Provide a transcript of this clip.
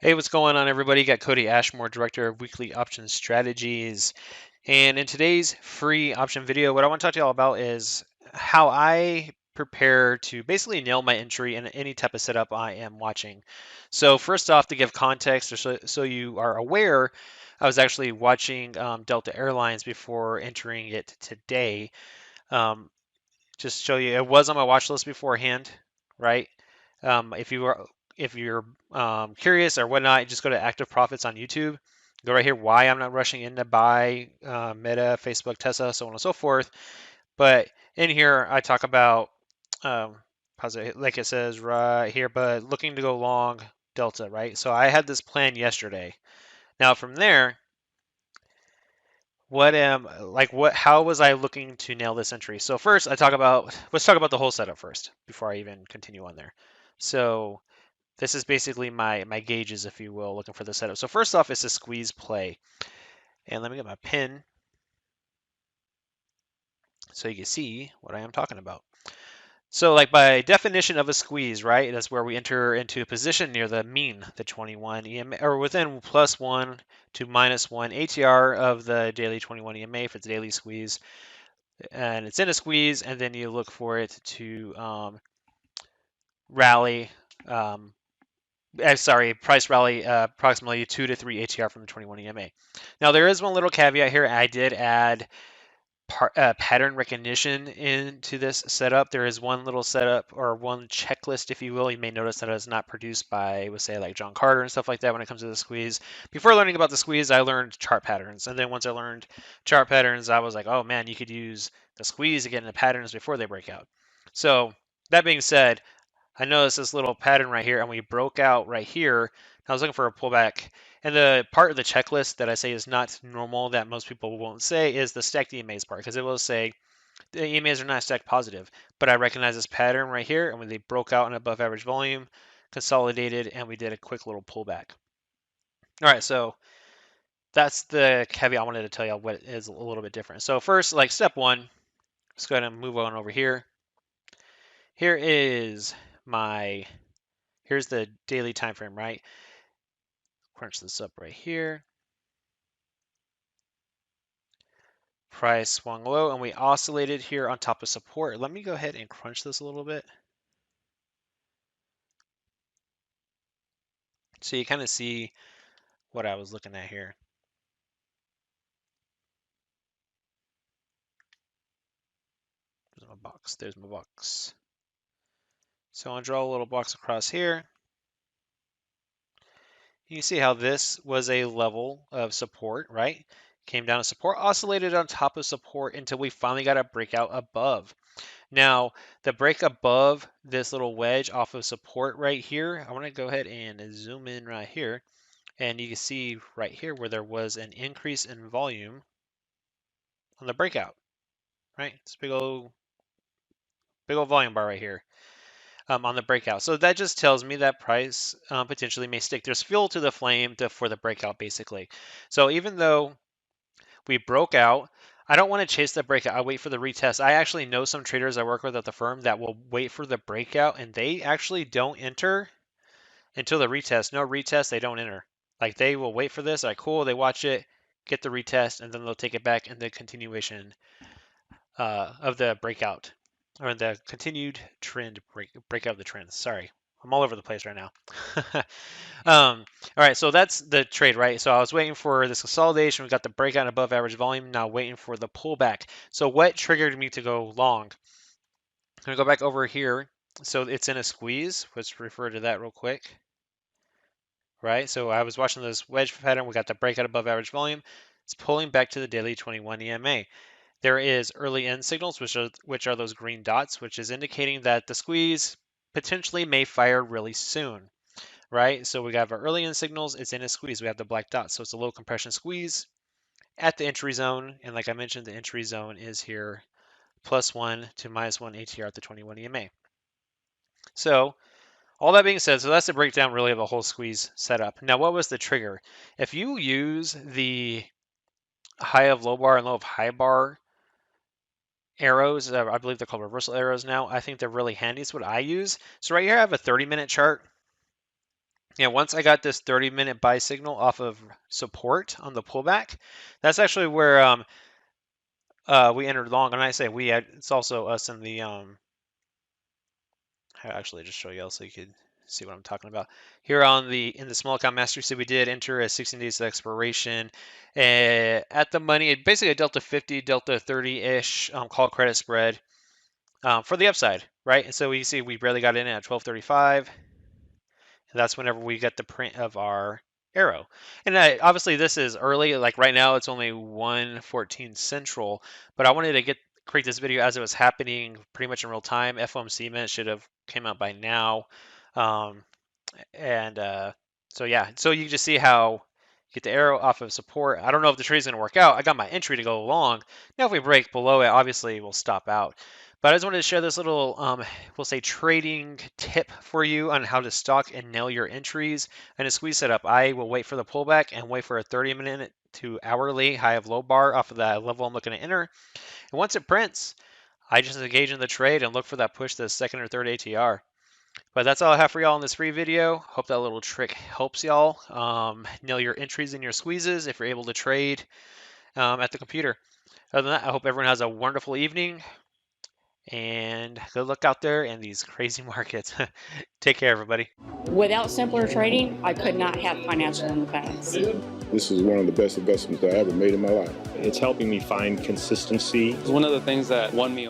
Hey, what's going on, everybody? Got Kody Ashmore, Director of Weekly Option Strategies. And in today's free option video, what I want to talk to you all about is how I prepare to basically nail my entry in any type of setup I am watching. So first off, to give context, or so you are aware, I was actually watching Delta Airlines before entering it today. Um, just show you, it was on my watch list beforehand, right? If you're curious or whatnot, just go to Active Profits on YouTube. Go right here. Why I'm not rushing in to buy Meta, Facebook, Tesla, so on and so forth. But in here, I talk about like it says right here, but looking to go long Delta, right? So I had this plan yesterday. Now from there, how was I looking to nail this entry? So first let's talk about the whole setup first before I even continue on there. So this is basically my gauges, if you will, looking for the setup. So first off, it's a squeeze play. And let me get my pin so you can see what I am talking about. So like by definition of a squeeze, right, that's where we enter into a position near the mean, the 21 EMA, or within +1 to -1 ATR of the daily 21 EMA if it's a daily squeeze. And it's in a squeeze, and then you look for it to rally, price rally approximately 2 to 3 ATR from the 21 EMA. Now there is one little caveat here. I did add pattern recognition into this setup. There is one little setup or one checklist, if you will. You may notice that it's not produced by, let's say, like John Carter and stuff like that when it comes to the squeeze. Before learning about the squeeze, I learned chart patterns. And then once I learned chart patterns, I was like, oh man, you could use the squeeze to get into patterns before they break out. So that being said, I noticed this little pattern right here, and we broke out right here. I was looking for a pullback. And the part of the checklist that I say is not normal, that most people won't say, is the stacked EMAs part, because it will say the EMAs are not stacked positive. But I recognize this pattern right here, and when they broke out an above average volume, consolidated, and we did a quick little pullback. All right, so that's the caveat I wanted to tell you what is a little bit different. So first, like step one, let's go ahead and move on over here. Here is here's the daily time frame, right? Crunch this up right here. Price swung low, and we oscillated here on top of support. Let me go ahead and crunch this a little bit, so you kind of see what I was looking at here. There's my box. There's my box. So I'll draw a little box across here. You can see how this was a level of support, right? Came down to support, oscillated on top of support until we finally got a breakout above. Now, the break above this little wedge off of support right here, I want to go ahead and zoom in right here. And you can see right here where there was an increase in volume on the breakout, right? It's a big old volume bar right here. On the breakout. So that just tells me that price potentially may stick. There's fuel to the flame for the breakout, basically. So even though we broke out, I don't want to chase the breakout. I wait for the retest. I actually know some traders I work with at the firm that will wait for the breakout, and they actually don't enter until the retest. No retest, they don't enter. Like they will wait for this. All right, cool. They watch it, get the retest, and then they'll take it back in the continuation of the breakout, or the continued trend breakout of the trend. Sorry, I'm all over the place right now. All right, so that's the trade, right? So I was waiting for this consolidation. We got the breakout above average volume. Now waiting for the pullback. So what triggered me to go long? I'm gonna go back over here. So it's in a squeeze. Let's refer to that real quick. Right, so I was watching this wedge pattern. We got the breakout above average volume. It's pulling back to the daily 21 EMA. There is early end signals, which are those green dots, which is indicating that the squeeze potentially may fire really soon, right? So we have our early end signals. It's in a squeeze. We have the black dots, so it's a low compression squeeze at the entry zone. And like I mentioned, the entry zone is here, +1 to -1 ATR at the 21 EMA. So all that being said, so that's the breakdown really of the whole squeeze setup. Now, what was the trigger? If you use the high of low bar and low of high bar arrows, I believe they're called reversal arrows now. I think they're really handy. It's what I use. So right here I have a 30-minute chart. Yeah, once I got this 30-minute buy signal off of support on the pullback, that's actually where we entered long. And I say we, it's also us in the I actually just show y'all so you could see what I'm talking about. Here on in the small account master, so we did enter a 16 days to expiration at the money, basically a delta 50, delta 30-ish call credit spread for the upside, right? And so we see we barely got in at 1235. And that's whenever we get the print of our arrow. And obviously this is early, like right now it's only 1:14 Central, but I wanted to create this video as it was happening pretty much in real time. FOMC minutes should have came out by now. Um, and so yeah, so you just see how get the arrow off of support. I don't know if the trade is going to work out. I got my entry to go long. Now if we break below it, obviously we'll stop out. But I just wanted to share this little, we'll say trading tip for you on how to stock and nail your entries and a squeeze setup. I will wait for the pullback and wait for a 30-minute to hourly high of low bar off of that level I'm looking to enter. And once it prints, I just engage in the trade and look for that push to the second or third ATR. But that's all I have for y'all in this free video. Hope that little trick helps y'all nail your entries and your squeezes if you're able to trade at the computer. Other than that, I hope everyone has a wonderful evening and good luck out there in these crazy markets. Take care, everybody. Without simpler trading, I could not have financial independence. This is one of the best investments I ever made in my life. It's helping me find consistency. It's one of the things that won me